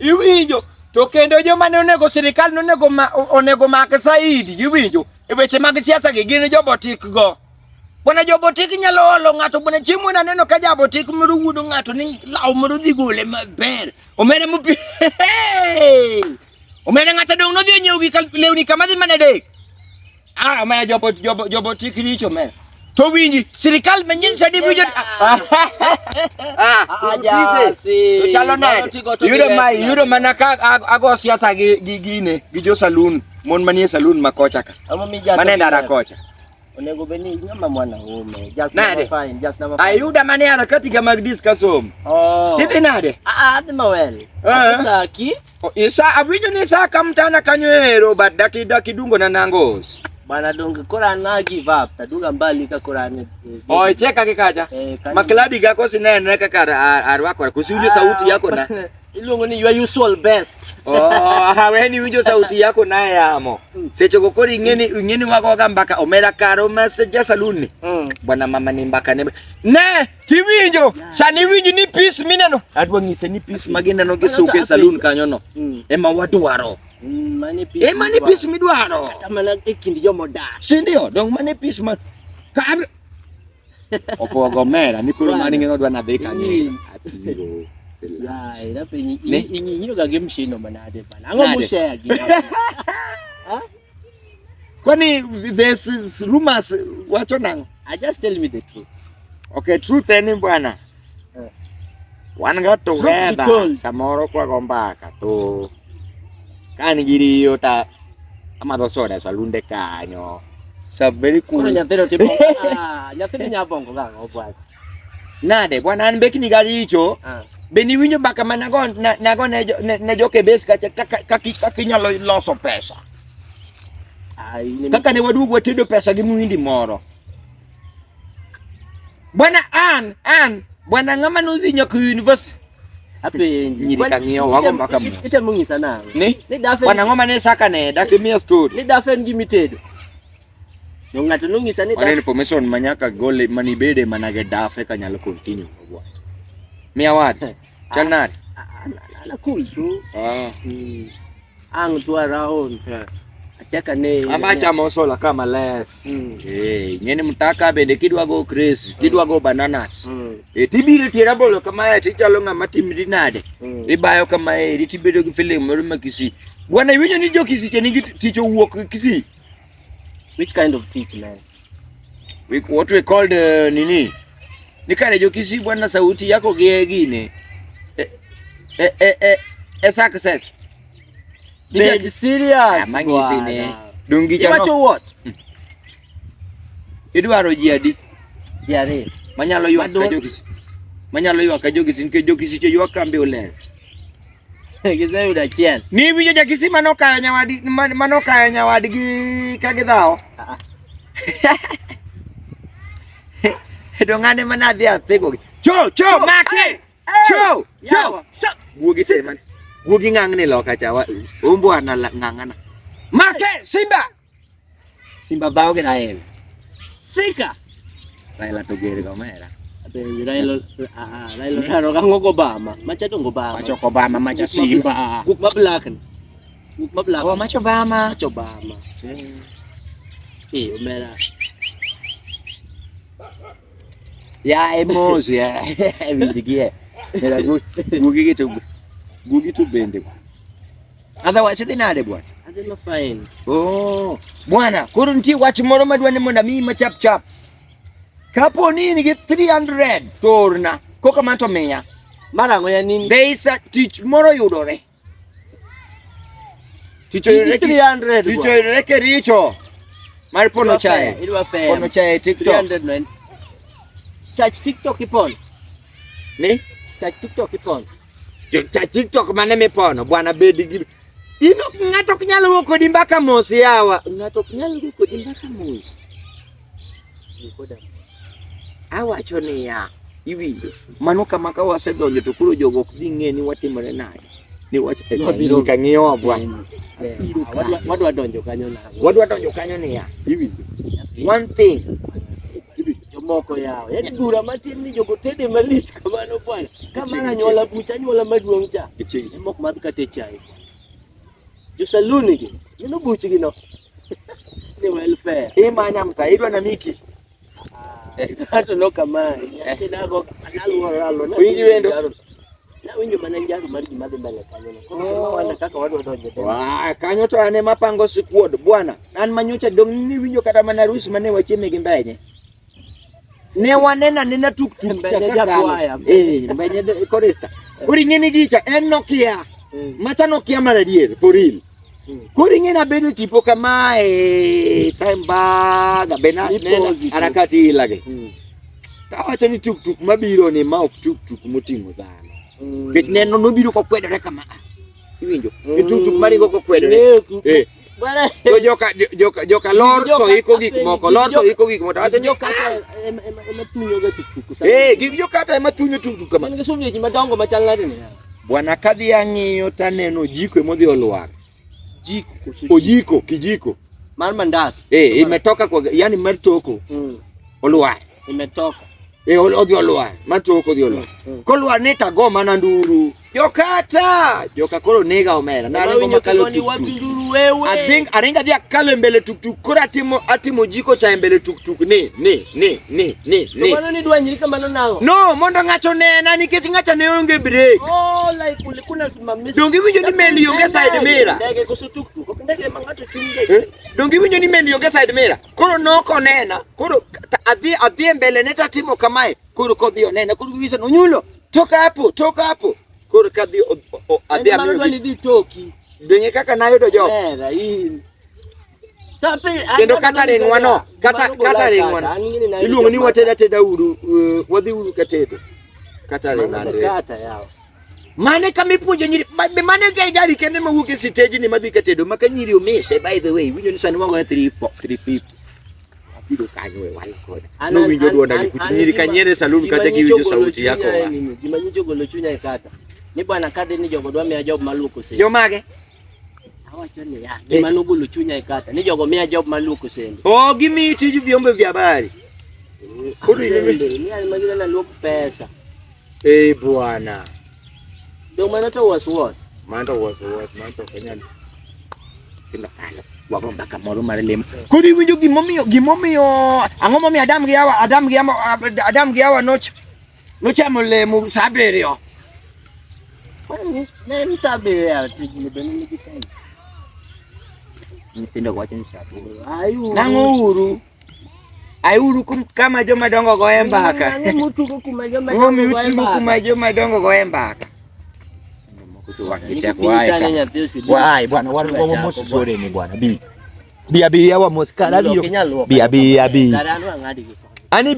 Iwinjo to kendo joma ne onego sirikal onego mak Saidi iwinjo e weche mag siasa gi gin jobotik go. Bwana jobotik nyalo olo ng'ato bwana chiemo na neno ka jabotik moro wuodo ng'ato ni law moro dhi gole maber. Omere mupi. Omere ng'ato dong no dhi nyiew gi lewni kama dhi manadek. Omere jobotik richo mer. To winji sirikal manyien sadi wijo to chalo nade yudo mana ka ago siasa gi gine gi jo saloon mon manie saloon makocha ka mane ndara kocha onego beni ng'ama mwana ume just never fine ayuda mane harakati ga mag discussion tidhi nade adhi mawel sasa ki isa awinjo ni sa kamtana kanywero but daki dungo na nangos bana donge Quran na give up taduga mbali ka Quran cheka kikacha makladi gako sinene kaka arwako kusiudio sauti yako na ilungo ni your usual best haweni winjo sauti yako na yamo secho kokori ngeni wako kambaka omera karo message saluni bwana mama ni mbaka ne tiwinjo sani winji ni peace mineno adwa ngise ni peace magenda no gisuke saluni kanyono ema watu waro mane peace midwaro kata mana ekindi jomo da sindio dong mane peace man kar opogo mera ni kuro mani ngeno dwa na beka ni atiro ira penyi inyo ga game shino manade bana ango mushare gi kwani this is rumors wacho nango just tell me the truth okay truth eni bwana wan ga to weda samoro kwa gombaka to kan giriyo ta amado soda salunde kanyo so very cool nyathero tipo nyathini nyabongo gango bwana nade bwana an bekni garicho beni winjo baka manago nago ne joke base kaka nyalo loso pesa kaka ne wadugo tedo pesa gi muhindi moro bwana an bwana ngama nudhi nyaka university apenji nyiri kangiyo wago mbaka mo ite mungisa na ni bwana ngoma ne saka ne dakimia story ni dafen gimitedo no ngato nungisa ni da information manyaka gole manibede manage dafe kanyalo continue bwana mia words chanari ala cool tu ang tu around acheka ne amacha mosola kama less ngene mtaka bende kidwago Chris kidwago bananas tibire tira bolo kama tichalo ngama timri nade ibayo kama tibedo gi feeling moro makisi bwana winyo ni jo kisi cheni ticho wuok kisi which kind of teeth man what we called nini nikane jo kisi bwana sauti yako gine success Big serious. Mangisi ne. Dungi chano. Iwacho what? Idwaro jiadi. Jiare. Manyalo ywak ka jogisi. Manyalo ywak ka jogisi nke jogisi che ywak ambulance. Gize uda chien. Ni winjo jakisi manokayo nyawadi gi kagidhao. Dongane manadhi athego. Cho make. Cho. Guogi seman. Guogi ngangni loka chawa. Umbwana ngangana. Make Simba dhao kena ele. Sika. Raila togere gomera. Raila naro kango Obama. Macha to Obama. Macho Obama macha Simba. Guk ma black. Oh macho Obama. Macho Obama. Omera. Ya emos ya. Vidigie. Era gugi tu bende. Otherwise iti nade bwana. Adema fine. Oh, bwana, kuru nti wach moro madwane monda mima chap chap. Kapo nini gi 300 torna. Koka manto menya. Mara ngoya nini? There is a teach moro yudore. Ticho 300. Ticho reke richo. Mari pono chai. Pono chai TikTok. 300 man. Charge TikTok ipon. Ni? Charge TikTok ipon. Charge TikTok mane me pono bwana bedi gi. Ino ngato knyalo woko di mbaka mosi yawa. Ngato knyalo woko di mbaka mosi. Nikoda. Awacho ni ya. Iwi mano kama ka wasedonjo to kuro jogo ok dhi ng'e ni watimore nade. Ni wach ka ng'iyo bwana. Wadwa donjo kanyo na. Wadwa donjo kanyo ni ya. Iwi. One thing. moko yao. Yaani bura matin ni jogo tede malich kamano bwana. Kama nyola bucha nyola maduong cha. Mok madh kate chai. Jo saluni gi. Nino buchi gi no. Ni welfare. Manya mtaidwa na Miki. Hata no kama. Kinago analuoralo na. Wingi wendo. Na winjo mananjaru mari madhi mbele kanyo. Kama wanda kaka wadu wadonje. Kanyo to ane mapango sikuodo bwana. An manyocha dong ni winjo kata mana rusi mane wacheme gi mbenye. Ne wanena nena tuk chakaka. Mbenye korista. Kuri ngeni gicha en Nokia. Macha Nokia maladier for real. Kuri ngena bedo tipo kama time bag bena harakati ilage. Tawacho ni tuk mabiro ni ma ok tuk motingo dhano. Ket neno no biro kokwedore kama. Iwinjo. Tuk mari go kokwedore. Bwana joka lor to iko gik moko lor to iko gik moko tawacho joka ematunyo ga tuk. Gik joka ta ematunyo tuk kama. Ngi sumye ji madongo machal nade ni. Bwana kadhi ang'iyo taneno jiko modhi olwar. Jiko kijiko. Mar mandas. Imetoka kwa yani matoko. Olwar. Imetoka. Odhi olwar. Matoko odhi olwar. Kolwar neta go mana nduru. Joka koro nega omera. Na ringo makalo nduru wewe. Aringa dia kalo mbele tuk. Kora atimo jiko cha mbele tuk. Ne. Kamano ni dwa nyiri kamano nango. No, mondo ngacho nena nikech ngacha ne onge break. Like kuna simamizi. Dongi winjo ni meli onge side mirror. Ndege kusu tuk. Ndege mangato chunge. Dongi winjo ni meli onge side mirror. Koro noko nena. Koro adhi mbele neta timo kamae. Koro kodhi onena. Koro wisa nonyulo. Toka hapo. Koro kadhi adhi amiyo ni toki. Denge kaka nayudo job. Kendo kata ringwano. Kata ringwano. Iluongo ni wateda uru. Wadhi uru katedo. Kata ringwano. Kata yao. Mane kamipunjo nyiri. Mane gari kende mawuok e stage ni madhi katedo. Maka nyiri omise by the way. Winjo ni sani wango 350. Abido kanyo we wal koda. No winjo duonda gi nyiri kanyere saloon kaja gi winjo sauti yako. Gima nyicho golo chunya e kata. Ni bwana kadhi ni jogo dwa miya job maluoko sende. Jomage? Awacho ni ya. Gima nogolo chunya e kata. Ni jogo miya job maluoko sende. Gimi tiju vyombo vya habari. Ni alimagina na luoko pesa. Bwana. Dong manato was. Manto kanyani. Kila kala. Wago mbaka moro marelem. Kodi winjo gimomiyo ang'o momiyo Adam gi Hawa nochamo lemo saberio. Nen saberio tijni bende nigi time. Nyithindo wacho ni saberio. Nang'o uru kama joma dongo goye mbaka. Mutugo kuma joma dongo goye mbaka. Wai bwana wale mosi sore ni bwana bi wa moskala bi. Ani